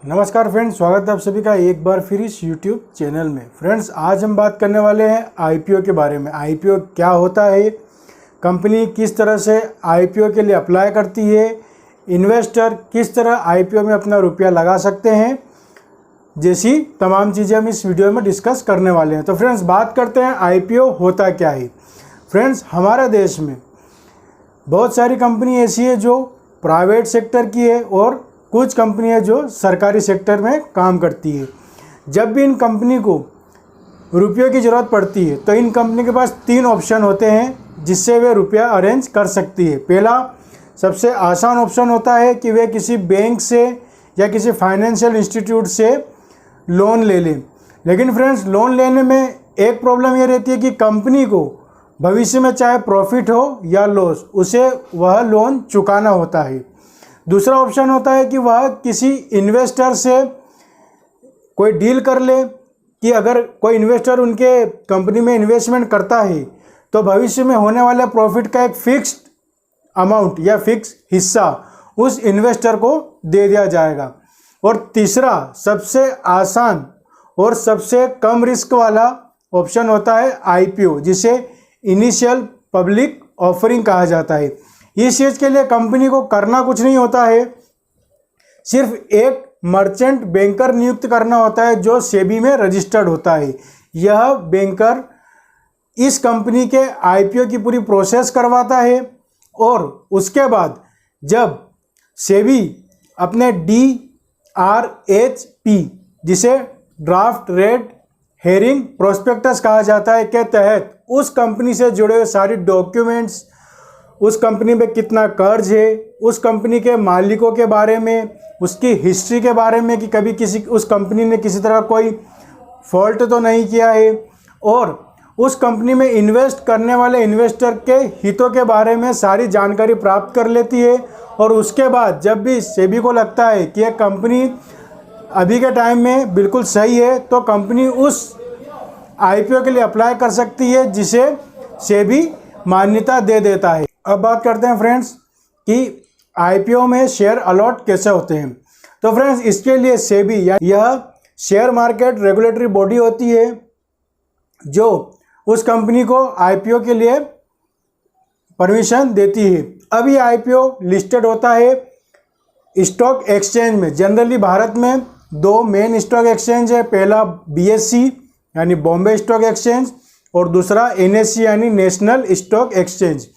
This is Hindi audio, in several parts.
नमस्कार फ्रेंड्स, स्वागत है आप सभी का एक बार फिर इस YouTube चैनल में। फ्रेंड्स, आज हम बात करने वाले हैं IPO के बारे में। IPO क्या होता है, कंपनी किस तरह से IPO के लिए अप्लाई करती है, इन्वेस्टर किस तरह IPO में अपना रुपया लगा सकते हैं, जैसी तमाम चीज़ें हम इस वीडियो में डिस्कस करने वाले हैं। तो फ्रेंड्स, बात करते हैं IPO होता क्या है। फ्रेंड्स, हमारे देश में बहुत सारी कंपनी ऐसी है जो प्राइवेट सेक्टर की है और कुछ कंपनियां जो सरकारी सेक्टर में काम करती है। जब भी इन कंपनी को रुपयों की ज़रूरत पड़ती है तो इन कंपनी के पास 3 ऑप्शन होते हैं जिससे वे रुपया अरेंज कर सकती है। पहला सबसे आसान ऑप्शन होता है कि वे किसी बैंक से या किसी फाइनेंशियल इंस्टीट्यूट से लोन ले लें। लेकिन फ्रेंड्स, लोन लेने में एक प्रॉब्लम ये रहती है कि कंपनी को भविष्य में चाहे प्रॉफिट हो या लॉस, उसे वह लोन चुकाना होता है। दूसरा ऑप्शन होता है कि वह किसी इन्वेस्टर से कोई डील कर ले कि अगर कोई इन्वेस्टर उनके कंपनी में इन्वेस्टमेंट करता है तो भविष्य में होने वाले प्रॉफिट का एक फिक्स्ड अमाउंट या फिक्स हिस्सा उस इन्वेस्टर को दे दिया जाएगा। और तीसरा सबसे आसान और सबसे कम रिस्क वाला ऑप्शन होता है IPO, जिसे इनिशियल पब्लिक ऑफरिंग कहा जाता है। इस चीज़ के लिए कंपनी को करना कुछ नहीं होता है, सिर्फ एक मर्चेंट बैंकर नियुक्त करना होता है जो सेबी में रजिस्टर्ड होता है। यह बैंकर इस कंपनी के IPO की पूरी प्रोसेस करवाता है और उसके बाद जब सेबी अपने DRHP, जिसे ड्राफ्ट रेड हेरिंग प्रोस्पेक्टस कहा जाता है, के तहत उस कंपनी से जुड़े हुए सारी डॉक्यूमेंट्स, उस कंपनी में कितना कर्ज है, उस कंपनी के मालिकों के बारे में, उसकी हिस्ट्री के बारे में कि कभी उस कंपनी ने किसी तरह कोई फॉल्ट तो नहीं किया है, और उस कंपनी में इन्वेस्ट करने वाले इन्वेस्टर के हितों के बारे में सारी जानकारी प्राप्त कर लेती है। और उसके बाद जब भी सेबी को लगता है कि यह कंपनी अभी के टाइम में बिल्कुल सही है तो कंपनी उस IPO के लिए अप्लाई कर सकती है, जिसे सेबी मान्यता दे देता है। अब बात करते हैं फ्रेंड्स कि IPO में शेयर अलॉट कैसे होते हैं। तो फ्रेंड्स, इसके लिए सेबी यह शेयर मार्केट रेगुलेटरी बॉडी होती है जो उस कंपनी को IPO के लिए परमिशन देती है। अब ये IPO लिस्टेड होता है स्टॉक एक्सचेंज में। जनरली भारत में 2 मेन स्टॉक एक्सचेंज है। पहला BSE यानी बॉम्बे स्टॉक एक्सचेंज और दूसरा NSE यानी national stock exchange.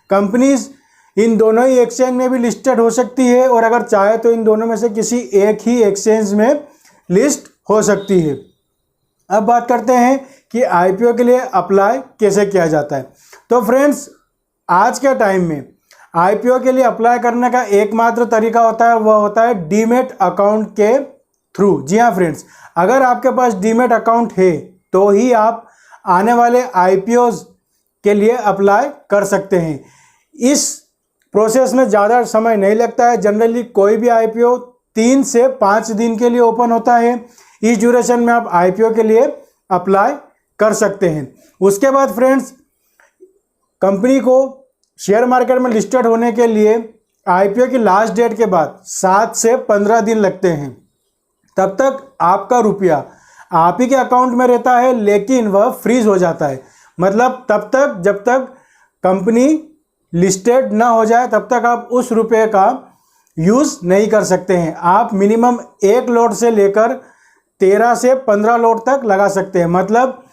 Companies in दोनों ही एक्सचेंज में भी लिस्टेड हो सकती है और अगर चाहे तो इन दोनों में से किसी एक ही एक्सचेंज में लिस्ट हो सकती है। अब बात करते हैं कि IPO के लिए अप्लाई कैसे किया जाता है। तो फ्रेंड्स, आज के टाइम में IPO के लिए अप्लाई करने का एकमात्र तरीका होता है, वह होता है डीमैट अकाउंट के थ्रू। जी हाँ फ्रेंड्स, अगर आपके पास डीमैट अकाउंट है तो ही आप आने वाले IPOs के लिए अप्लाई कर सकते हैं। इस प्रोसेस में ज़्यादा समय नहीं लगता है। जनरली कोई भी IPO 3 से 5 दिन के लिए ओपन होता है। इस ड्यूरेशन में आप IPO के लिए अप्लाई कर सकते हैं। उसके बाद फ्रेंड्स, कंपनी को शेयर मार्केट में लिस्टेड होने के लिए IPO की लास्ट डेट के बाद 7 से 15 दिन लगते हैं। तब तक आपका रुपया आप ही के अकाउंट में रहता है, लेकिन वह फ्रीज हो जाता है। मतलब तब तक जब तक कंपनी लिस्टेड ना हो जाए तब तक आप उस रुपये का यूज़ नहीं कर सकते हैं। आप मिनिमम 1 लॉट से लेकर 13 से 15 लॉट तक लगा सकते हैं। मतलब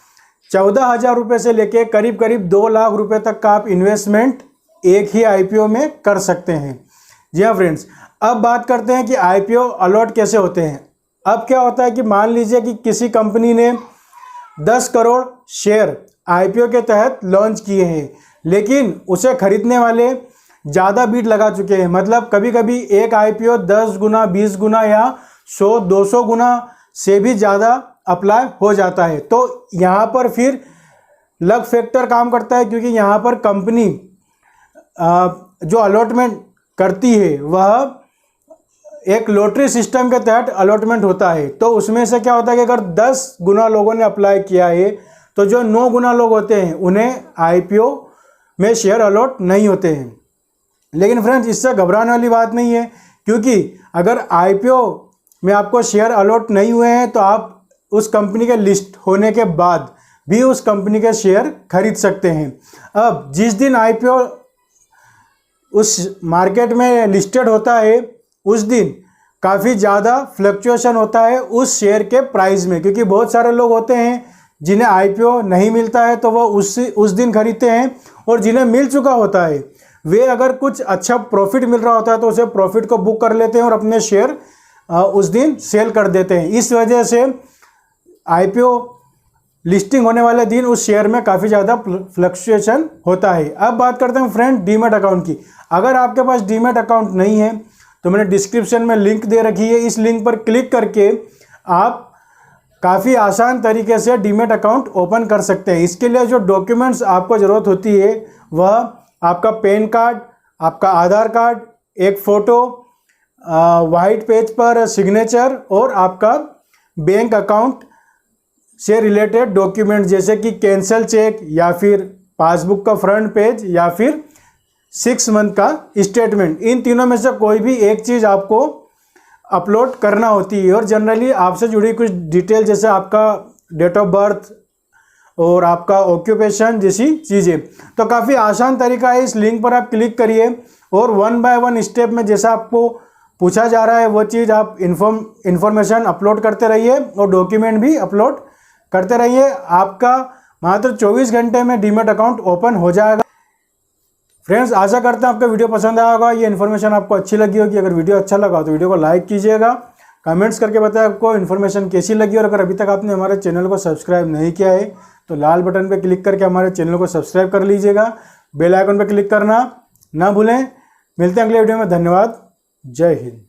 14,000 रुपये से लेकर करीब करीब 2 लाख रुपये तक का आप इन्वेस्टमेंट एक ही IPO में कर सकते हैं। जी हाँ फ्रेंड्स, अब बात करते हैं कि IPO अलॉट कैसे होते हैं। अब क्या होता है कि मान लीजिए कि किसी कंपनी ने 10 करोड़ शेयर IPO के तहत लॉन्च किए हैं, लेकिन उसे खरीदने वाले ज़्यादा बीट लगा चुके हैं। मतलब कभी कभी एक IPO 10 गुना, 20 गुना या 100-200 गुना से भी ज़्यादा अप्लाई हो जाता है। तो यहाँ पर फिर लक फैक्टर काम करता है, क्योंकि यहाँ पर कंपनी जो अलॉटमेंट करती है वह एक लॉटरी सिस्टम के तहत अलॉटमेंट होता है। तो उसमें से क्या होता है कि अगर 10 गुना लोगों ने अप्लाई किया है तो जो 9 गुना लोग होते हैं उन्हें IPO में शेयर अलॉट नहीं होते हैं। लेकिन फ्रेंड्स, इससे घबराने वाली बात नहीं है, क्योंकि अगर IPO में आपको शेयर अलॉट नहीं हुए हैं तो आप उस कंपनी के लिस्ट होने के बाद भी उस कंपनी के शेयर खरीद सकते हैं। अब जिस दिन आईपीओ उस मार्केट में लिस्टेड होता है उस दिन काफ़ी ज़्यादा फ्लक्चुएशन होता है उस शेयर के प्राइस में, क्योंकि बहुत सारे लोग होते हैं जिन्हें आईपीओ नहीं मिलता है तो वो उस दिन खरीदते हैं, और जिन्हें मिल चुका होता है वे अगर कुछ अच्छा प्रॉफिट मिल रहा होता है तो उसे प्रॉफिट को बुक कर लेते हैं और अपने शेयर उस दिन सेल कर देते हैं। इस वजह से आईपीओ लिस्टिंग होने वाले दिन उस शेयर में काफ़ी ज़्यादा फ्लक्चुएशन होता है। अब बात करते हैं फ्रेंड डीमैट अकाउंट की। अगर आपके पास डीमैट अकाउंट नहीं है तो मैंने डिस्क्रिप्शन में लिंक दे रखी है, इस लिंक पर क्लिक करके आप काफ़ी आसान तरीके से डीमैट अकाउंट ओपन कर सकते हैं। इसके लिए जो डॉक्यूमेंट्स आपको ज़रूरत होती है वह आपका पैन कार्ड, आपका आधार कार्ड, एक फ़ोटो, वाइट पेज पर सिग्नेचर और आपका बैंक अकाउंट से रिलेटेड डॉक्यूमेंट जैसे कि कैंसल चेक या फिर पासबुक का फ्रंट पेज या फिर 6 मंथ का स्टेटमेंट। इन तीनों में से कोई भी एक चीज़ आपको अपलोड करना होती है, और जनरली आपसे जुड़ी कुछ डिटेल जैसे आपका डेट ऑफ बर्थ और आपका ऑक्यूपेशन जैसी चीज़ें। तो काफ़ी आसान तरीका है, इस लिंक पर आप क्लिक करिए और 1 बाय 1 स्टेप में जैसा आपको पूछा जा रहा है वो चीज़ आप इन्फॉर्मेशन अपलोड करते रहिए और डॉक्यूमेंट भी अपलोड करते रहिए। आपका मात्र 24 घंटे में डीमैट अकाउंट ओपन हो जाएगा। फ्रेंड्स, आशा करते हैं आपका वीडियो पसंद आया होगा, ये इन्फॉर्मेशन आपको अच्छी लगी होगी। अगर वीडियो अच्छा लगा तो वीडियो को लाइक कीजिएगा, कमेंट्स करके बताएं आपको इन्फॉर्मेशन कैसी लगी, और अगर अभी तक आपने हमारे चैनल को सब्सक्राइब नहीं किया है तो लाल बटन पर क्लिक करके हमारे चैनल को सब्सक्राइब कर लीजिएगा। बेल आइकन पर क्लिक करना ना भूलें। मिलते हैं अगले वीडियो में। धन्यवाद। जय हिंद।